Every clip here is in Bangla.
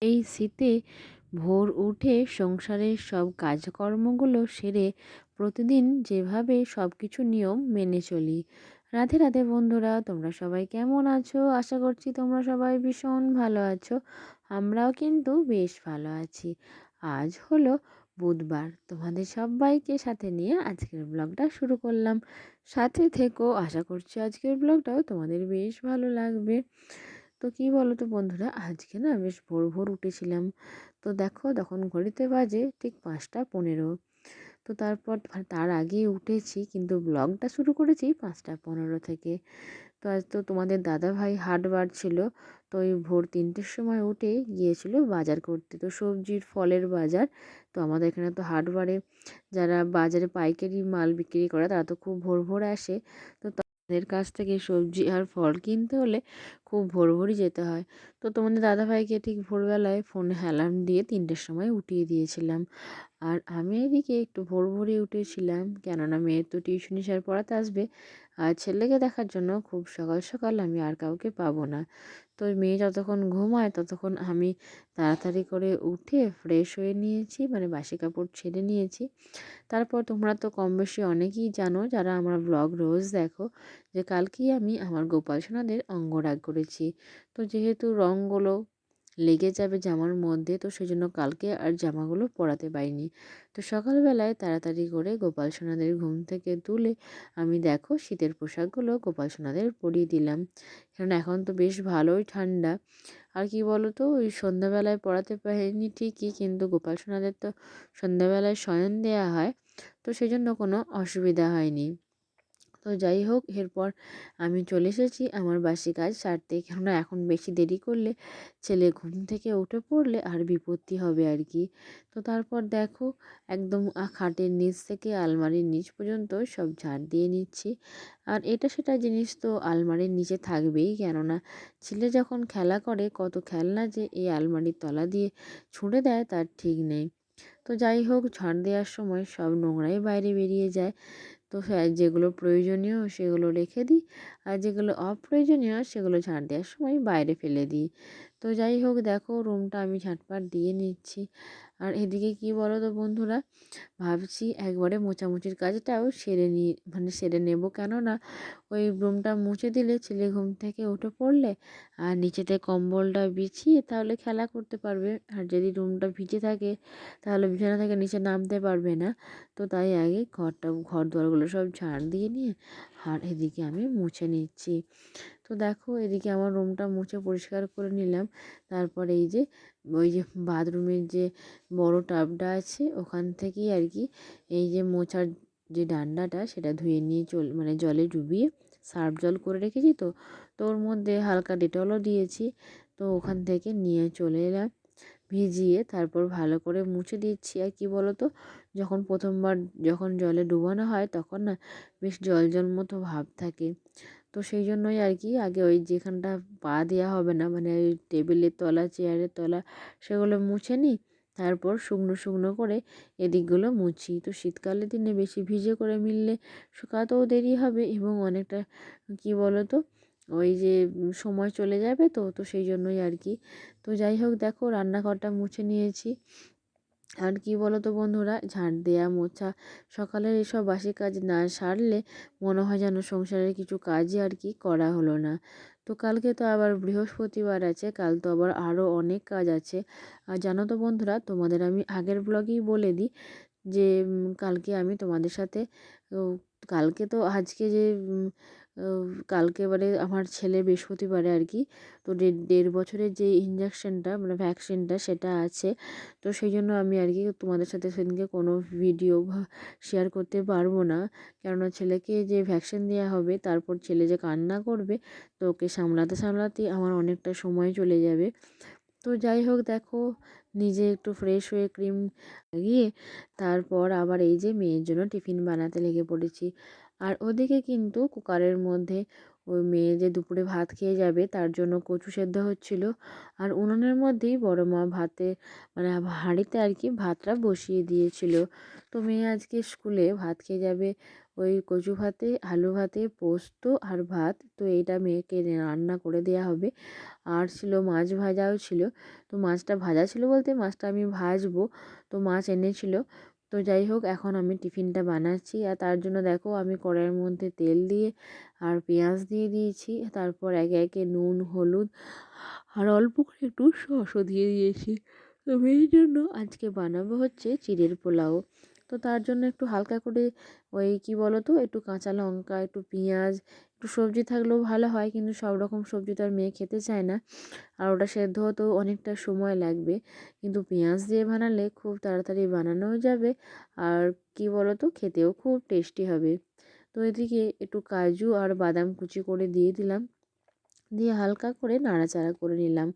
এই শীতে ভোর উঠে সংসারের সব কাজকর্মগুলো সেরে প্রতিদিন যেভাবে সব কিছু নিয়ম মেনে চলি। রাধে রাধে বন্ধুরা, তোমরা সবাই কেমন আছো? আশা করছি তোমরা সবাই ভীষণ ভালো আছো। আমরাও কিন্তু বেশ ভালো আছি। আজ হলো বুধবার, তোমাদের সবাইকে সাথে নিয়ে আজকের ব্লগটা শুরু করলাম। সাথে থেকো, আশা করছি আজকের ব্লগটাও তোমাদের বেশ ভালো লাগবে। তো কী বলো তো বন্ধুরা, আজকে না বেশ ভোর ভোর উঠেছিলাম। তো দেখো তখন ঘড়িতে বাজে ঠিক 5টা 15। তো তারপর তার আগেই উঠেছি, কিন্তু ব্লগটা শুরু করেছি 5টা 15 থেকে। তো আজ তো তোমাদের দাদাভাই হাট বার ছিল, তো ওই ভোর 3টের সময় উঠে গিয়েছিল বাজার করতে, তো সবজির ফলের বাজার। তো আমাদের এখানে তো হাট বারে যারা বাজারে পাইকারি মাল বিক্রি করে তারা তো খুব ভোর ভোর আসে। তো তাদের কাছ থেকে সবজি আর ফল কিনতে হলে খুব ভোর ভোরই যেতে হয়। তো তোমাদের দাদাভাইকে ঠিক ভোরবেলায় ফোনে অ্যালার্ম দিয়ে 3টের সময় উঠিয়ে দিয়েছিলাম। আর আমি এদিকে একটু ভোর ভোরই উঠেছিলাম, কেননা মেয়ের তো টিউশনি স্যার পড়াতে আসবে, আর ছেলেকে দেখার জন্য খুব সকাল সকাল আমি আর কাউকে পাবো না। তো মেয়ে যতক্ষণ ঘুমায় ততক্ষণ আমি তাড়াতাড়ি করে উঠে ফ্রেশ হয়ে নিয়েছি, মানে বাসি কাপড় ছেড়ে নিয়েছি। তারপর তোমরা তো কম বেশি অনেকেই জানো যারা আমার ব্লগ রোজ দেখো, যে কালকেই আমি আমার গোপাল সোনাদের অঙ্গরাগ করেছি। তো যেহেতু রঙগুলো লেগে যাবে জামার মধ্যে, তো সেই জন্য কালকে আর জামাগুলো পরাতে পারিনি। তো সকালবেলায় তাড়াতাড়ি করে গোপাল সোনাদের ঘুম থেকে তুলে আমি দেখো শীতের পোশাকগুলো গোপাল সোনাদের পরিয়ে দিলাম, কারণ এখন তো বেশ ভালোই ঠান্ডা। আর কি বলো তো, ওই সন্ধ্যাবেলায় পড়াতে পারিনি ঠিকই, কিন্তু গোপাল সোনাদের তো সন্ধ্যাবেলায় শয়ন দেওয়া হয়, তো সেই জন্য কোনো অসুবিধা হয়নি। তো যাই হোক, এরপর আমি চলে এসেছি আমার বাসি কাজ সারতে, কেননা এখন বেশি দেরি করলে ছেলে ঘুম থেকে উঠে পড়লে আর বিপত্তি হবে আর কি। তো তারপর দেখো একদম খাটের নিচ থেকে আলমারির নিচ পর্যন্ত সব ঝাড় দিয়ে নিচ্ছি। আর এটা সেটা জিনিস তো আলমারির নিচে থাকবেই, কেননা ছেলে যখন খেলা করে কত খেলনা যে এই আলমারির তলা দিয়ে ছুঁড়ে দেয় তার ঠিক নেই। তো যাই হোক, ঝাড় দেওয়ার সময় সব নোংরাই বাইরে বেরিয়ে যায়। তো হ্যাঁ, যেগুলো প্রয়োজনীয় সেগুলো রেখে দিই, আর যেগুলো অপ্রয়োজনীয় সেগুলো ঝাড় দেওয়ার সময় বাইরে ফেলে দিই। তো যাই হোক, দেখো রুমটা আমি ঝাঁটপাট দিয়ে নিচ্ছি। আর এদিকে কি বলো তো বন্ধুরা, ভাবছি একবারে মোছামুছির কাজটাও সেরে নিই, মানে সেরে নেব, কেননা ওই রুমটা মুছে দিলে ছেলে ঘুম থেকে উঠে পড়লে আর নিচেতে কম্বলটা বিছিয়ে তাহলে খেলা করতে পারবে, আর যদি রুমটা ভিজে থাকে তাহলে বিছানা থেকে নিচে নামতে পারবে না। তো তাই আগে ঘর দুয়ারগুলো সব ঝাড় দিয়ে নিয়ে আর এদিকে আমি মুছে নিচ্ছি। তো দেখো এদিকে আমার রুমটা মুছে পরিষ্কার করে নিলাম। তারপর এই যে ওই যে বাথরুমের যে বড় টাবটা আছে ওখান থেকেই আর কি এই যে মোছার যে ডান্ডাটা সেটা ধুয়ে নিয়ে মানে জলে ডুবিয়ে সার্ফ জল করে রেখেছি, তো ওর মধ্যে হালকা ডেটলও দিয়েছি। তো ওখান থেকে নিয়ে চলে এলাম ভিজিয়ে, তারপর ভালো করে মুছে দিচ্ছি। আর কি বলো তো, যখন প্রথমবার যখন জলে ডুবানো হয় তখন না বেশ জল জল মতো ভাব থাকে। তো সেই জন্যই আর কি আগে ওই যেখানটা পা দেওয়া হবে না, মানে ওই টেবিলের তলা চেয়ারের তলা সেগুলো মুছে নিই। তারপর শুকনো শুকনো করে এদিকগুলো মুছি। তো শীতকালের দিনে বেশি ভিজে করে মিললে শুকাতেও দেরি হবে এবং অনেকটা কি বলো তো ওই যে সময় চলে যাবে, তো তো সেই জন্যই আর কি। তো যাই হোক, দেখো রান্নাঘরটা মুছে নিয়েছি। আর কি বলো তো বন্ধুরা, ঝাঁট দেওয়া মোছা সকালের এসব বাসি কাজ না সারলে মনে হয় যেন সংসারের কিছু কাজই আর কি করা হলো না। তো কালকে তো আবার বৃহস্পতিবার আছে, কাল তো আবার আরও অনেক কাজ আছে। আর জানো তো বন্ধুরা, তোমাদের আমি আগের ব্লগেই বলে দিই যে কালকে আমি তোমাদের সাথে ও, কালকে তো আজকে যে ও, কালকে এবারে আমার ছেলে বৃহস্পতিবারে আর কি, তো 1.5 বছরের যে ইঞ্জেকশনটা মানে ভ্যাকসিনটা সেটা আছে। তো সেই জন্য আমি আর কি তোমাদের সাথে সেদিনকে কোনো ভিডিও শেয়ার করতে পারবো না, কেননা ছেলেকে যে ভ্যাকসিন দেওয়া হবে তারপর ছেলে যে কান্না করবে, তো ওকে সামলাতে সামলাতেই আমার অনেকটা সময় চলে যাবে। তো যাই হোক, দেখো নিজে একটু ফ্রেশ হয়ে ক্রিম লাগিয়ে তারপর আবার এই যে মেয়ের জন্য টিফিন বানাতে লেগে পড়েছি। আর ওদিকে কিন্তু কুকারের মধ্যে ওই মেয়ে যে দুপুরে ভাত খেয়ে যাবে তার জন্য কচু সেদ্ধ হচ্ছিল, আর উনুনের মধ্যেই বড় মা ভাতে মানে হাঁড়িতে আর কি ভাতটা বসিয়ে দিয়েছিল। তো মেয়ে আজকে স্কুলে ভাত খেয়ে যাবে ওই কচু ভাতে, আলু ভাতে, পোস্ত আর ভাত। তো এইটা মেয়েকে রান্না করে দেওয়া হবে। আর ছিল মাছ ভাজাও ছিল। তো মাছটা ভাজা ছিল বলতে মাছটা আমি ভাজবো, তো মাছ এনেছিল। তো যাই হোক, এখন আমি টিফিনটা বানাচ্ছি। আর তার জন্য দেখো আমি কড়াইয়ের মধ্যে তেল দিয়ে আর পেঁয়াজ দিয়ে দিয়েছি। তারপর একে একে নুন, হলুদ আর অল্প করে একটু সসও দিয়ে দিয়েছি। তো এই জন্য আজকে বানাবো হচ্ছে চিড়ের পোলাও। তো তার জন্য একটু হালকা করে ওই কী বলো তো, একটু কাঁচা লঙ্কা, একটু পেঁয়াজ, একটু সবজি থাকলেও ভালো হয়, কিন্তু সব রকম সবজি তো আর মেয়ে খেতে চায় না। আর ওটা সেদ্ধ হতেও অনেকটা সময় লাগবে, কিন্তু পেঁয়াজ দিয়ে বানালে খুব তাড়াতাড়ি বানানোও যাবে। আর কী বলো তো, খেতেও খুব টেস্টি হবে। তো এদিকে একটু কাজু আর বাদাম কুচি করে দিয়ে দিলাম, দিয়ে হালকা করে নাড়াচাড়া করে নিলাম।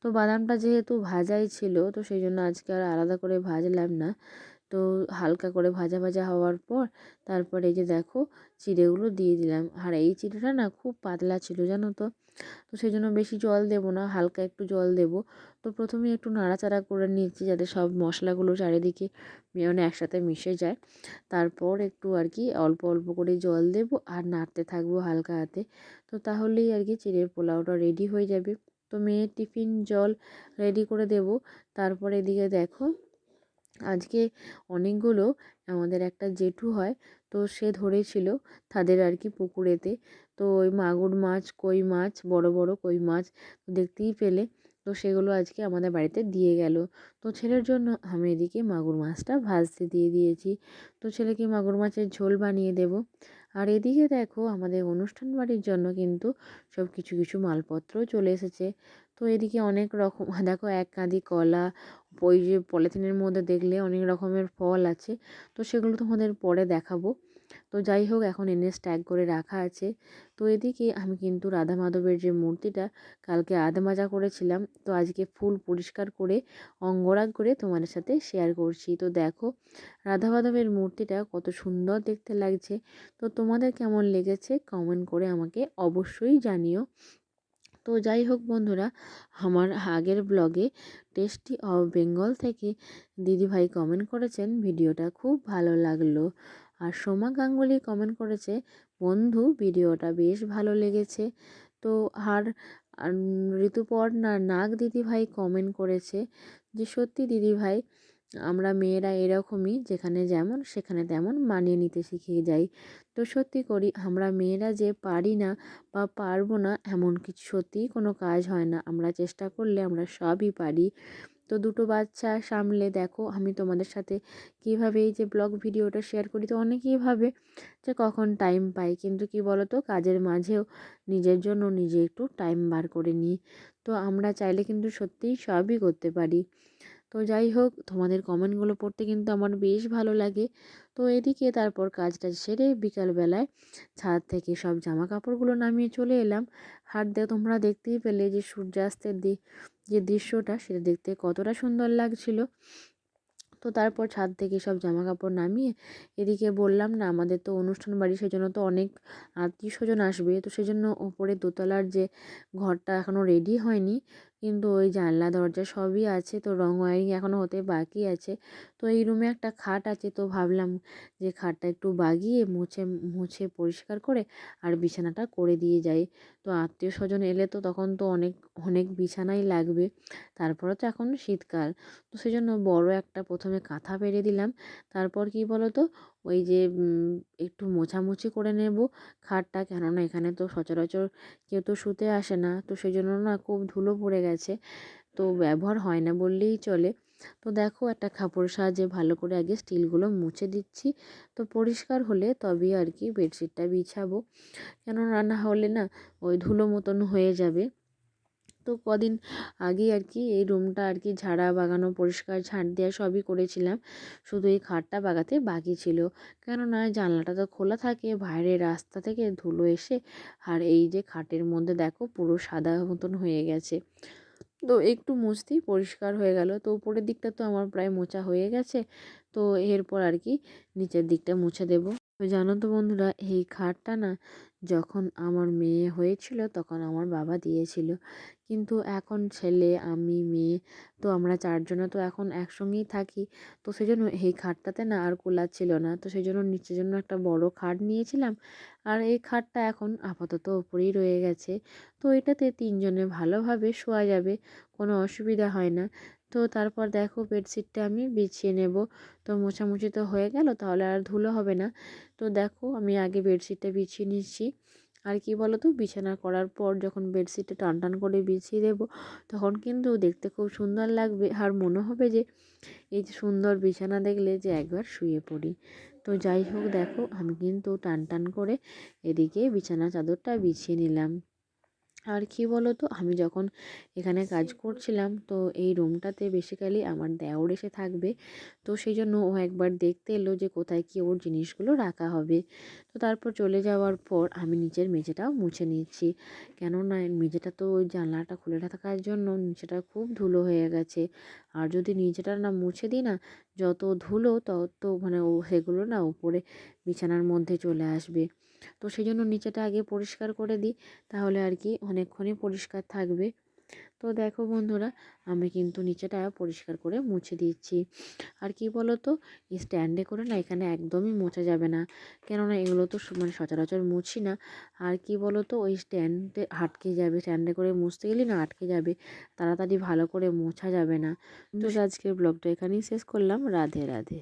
তো বাদামটা যেহেতু ভাজাই ছিল, তো সেই জন্য আজকে আর আলাদা করে ভাজলাম না। তো হালকা করে ভাজা ভাজা হওয়ার পর তারপরে এই যে দেখো চিড়েগুলো দিয়ে দিলাম। আর এই চিড়েটা না খুব পাতলা ছিল জানো তো। তো সেই জন্য বেশি জল দেব না, হালকা একটু জল দেব। তো প্রথমে একটু নাড়াচাড়া করে নিচ্ছি যাতে সব মশলাগুলো চারিদিকে মানে একসাথে মিশে যায়। তারপর একটু আর কি অল্প অল্প করে জল দেব আর নাড়তে থাকবো হালকা হাতে। তো তাহলেই আর কি চিড়ের পোলাওটা রেডি হয়ে যাবে। তো মেয়ের টিফিন জল রেডি করে দেব। তারপরে এদিকে দেখো আজকে অনেকগুলো, আমাদের একটা জেঠু হয়, তো সে ধরেছিল তাদের আর কি পুকুরেতে। তো ওই মাগুর মাছ, কই মাছ, বড় বড় কই মাছ দেখতেই পেলে। তো সেগুলো আজকে আমাদের বাড়িতে দিয়ে গেল। তো ছেলের জন্য আমি এদিকে মাগুর মাছটা ভাজতে দিয়ে দিয়েছি। তো ছেলেকে মাগুর মাছের ঝোল বানিয়ে দেব। আর এদিকে দেখো আমাদের অনুষ্ঠান বাড়ির জন্য কিন্তু সব কিছু কিছু মালপত্রও চলে এসেছে। তো এদিকে অনেক রকম দেখো, এক কাঁদি কলা, ওই যে পলিথিনের মধ্যে দেখলে অনেক রকমের ফল আছে। তো সেগুলো তোমাদের পরে দেখাবো। তো যাই হোক, এখন এনে স্ট্যাক করে রাখা আছে। তো এদিকে আমি কিন্তু রাধা মাধবের যে মূর্তিটা কালকে আধা মাজা করেছিলাম, তো আজকে ফুল পরিষ্কার করে অঙ্গরাগ করে তোমাদের সাথে শেয়ার করছি। তো দেখো রাধা মাধবের মূর্তিটা কত সুন্দর দেখতে লাগছে। তো তোমাদের কেমন লেগেছে কমেন্ট করে আমাকে অবশ্যই জানিও। তো যাই হোক বন্ধুরা, আমার আগের ব্লগে টেস্টি অফ বেঙ্গল থেকে দিদিভাই কমেন্ট করেছেন ভিডিওটা খুব ভালো লাগলো। আর সোমা গাঙ্গুলি কমেন্ট করেছে, বন্ধু ভিডিওটা বেশ ভালো লেগেছে। তো আর ঋতুপর্ণা নাগ দিদিভাই কমেন্ট করেছে যে সত্যি দিদিভাই, আমরা মেয়েরা এরকমই, যেখানে যেমন সেখানে তেমন মানিয়ে নিতে শিখিয়ে যাই। তো সত্যি করি, আমরা মেয়েরা যে পারি না বা পারবো না এমন কিছু সত্যিই কোনো কাজ হয় না, আমরা চেষ্টা করলে আমরা সবই পারি। তো দুটো বাচ্চা সামলে দেখো আমি তোমাদের সাথে কীভাবে এই যে ব্লগ ভিডিওটা শেয়ার করি। তো অনেকেই ভাবে যে কখন টাইম পাই, কিন্তু কি বলো তো, কাজের মাঝেও নিজের জন্য নিজে একটু টাইম বার করে নিই। তো আমরা চাইলে কিন্তু সত্যিই সবই করতে পারি। তো যাই হোক, তোমাদের কমেন্টগুলো পড়তে কিন্তু আমার বেশ ভালো লাগে। তো এদিকে তারপর কাজটা সেরে বিকালবেলায় ছাদ থেকে সব জামা কাপড়গুলো নামিয়ে চলে এলাম। আর তোমরা দেখতেই পেলে যে সূর্যাস্তের যে দৃশ্যটা, সেটা দেখতে কতটা সুন্দর লাগছিল। তো তারপর ছাদ থেকে সব জামা কাপড় নামিয়ে এদিকে বললাম না, আমাদের তো অনুষ্ঠান বাড়ি, সেজন্য তো অনেক আত্মীয় স্বজন আসবে। তো সেজন্য ওপরে দোতলার যে ঘরটা এখনও রেডি হয়নি, কিন্তু ওই জানলা দরজা সবই আছে। তো রং ওয়ারিং এখনও হতে বাকি আছে। তো এই রুমে একটা খাট আছে, তো ভাবলাম যে খাটটা একটু বাগিয়ে মুছে মুছে পরিষ্কার করে আর বিছানাটা করে দিয়ে যাই। তো আত্মীয় স্বজন এলে তো তখন তো অনেক অনেক বিছানাই লাগবে। তারপরে তো এখন শীতকাল, তো সেজন্য বড় একটা প্রথমে কাঁথা পেরে দিলাম। তারপর কি বলো তো, ওই যে একটু মোছামুছি করে নেব খাটটা, কেননা এখানে তো সচরাচর কেউ তো শুতে আসে না। তো সেই জন্য না খুব ধুলো পড়ে গেছে, তো ব্যবহার হয় না বললেই চলে। তো দেখো একটা কাপড়ের সাহায্যে ভালো করে আগে স্টিলগুলো মুছে দিচ্ছি। তো পরিষ্কার হলে তবেই আর কি বেডশিটটা বিছাবো, কেননা না হলে না ওই ধুলো মতন হয়ে যাবে। তো কদিন আগেই আর কি এই রুমটা আর কি ঝাড়া বাগানো পরিষ্কার ঝাঁট দেওয়া সবই করেছিলাম, শুধু এই খাটটা বাগাতে বাকি ছিল। কেননা জানলাটা তো খোলা থাকে, বাইরের রাস্তা থেকে ধুলো এসে আর এই যে খাটের মধ্যে দেখো পুরো সাদা মতন হয়ে গেছে। তো একটু মুছতেই পরিষ্কার হয়ে গেল। তো উপরের দিকটা তো আমার প্রায় মোছা হয়ে গেছে। তো এরপর আর কি নিচের দিকটা মুছে দেব। তো জানো তো বন্ধুরা, এই খাটটা না যখন আমার মেয়ে হয়েছিল তখন আমার বাবা দিয়েছিল। কিন্তু এখন ছেলে, আমি, মেয়ে, তো আমরা 4 জনে তো এখন একসঙ্গেই থাকি। তো সেজন্য এই খাটটাতে না আর কুলাচ্ছিল না। তো সেজন্য নিচের জন্য একটা বড় খাট নিয়েছিলাম। আর এই খাটটা এখন আপাতত ওপরেই রয়ে গেছে। তো এটাতে 3 জনে ভালোভাবে শোয়া যাবে, কোনো অসুবিধা হয় না। তো তারপর দেখো বেডশিটটা আমি বিছিয়ে নেব। তো মোছামুছি তো হয়ে গেল, তাহলে আর ধুলো হবে না। তো দেখো আমি আগে বেডশিটটা বিছিয়ে নিচ্ছি। আর কি বলো তো, বিছানা করার পর যখন বেডশিটটা টান টান করে বিছিয়ে দেবো, তখন কিন্তু দেখতে খুব সুন্দর লাগবে। আর মনে হবে যে এই যে সুন্দর বিছানা দেখলে যে একবার শুয়ে পড়ি। তো যাই হোক, দেখো আমি কিন্তু টান টান করে এদিকে বিছানা চাদরটা বিছিয়ে নিলাম। আর কি বলো তো, আমি যখন এখানে কাজ করছিলাম, তো এই রুমটাতে বেসিক্যালি আমার দেওর এসে থাকবে। তো সেই জন্য ও একবার দেখতে এলো যে কোথায় কি ওর জিনিসগুলো রাখা হবে। তো তারপর চলে যাওয়ার পর আমি নিচের মেঝেটাও মুছে নিচ্ছি। কেননা মেঝেটা তো ওই জানলাটা খুলে থাকার জন্য নিচেটা খুব ধুলো হয়ে গেছে। আর যদি নিচেটা না মুছে দিই না, যত ধুলো তত মানে ও সেগুলো না উপরে বিছানার মধ্যে চলে আসবে। তো সেই জন্য নিচেটা আগে পরিষ্কার করে দিই, তাহলে আর কি অনেকক্ষণই পরিষ্কার থাকবে। তো দেখো বন্ধুরা, আমি কিন্তু নিচেটা পরিষ্কার করে মুছে দিচ্ছি। আর কি বলো তো, এই স্ট্যান্ডে করে না এখানে একদমই মোছা যাবে না, কেননা এগুলো তো মানে সচরাচর মুছি না। আর কি বলো তো, ওই স্ট্যান্ডে আটকে যাবে, স্ট্যান্ডে করে মুছতে গেলে না আটকে যাবে, তাড়াতাড়ি ভালো করে মোছা যাবে না। তো আজকের ব্লগটা এখানেই শেষ করলাম। রাধে রাধে।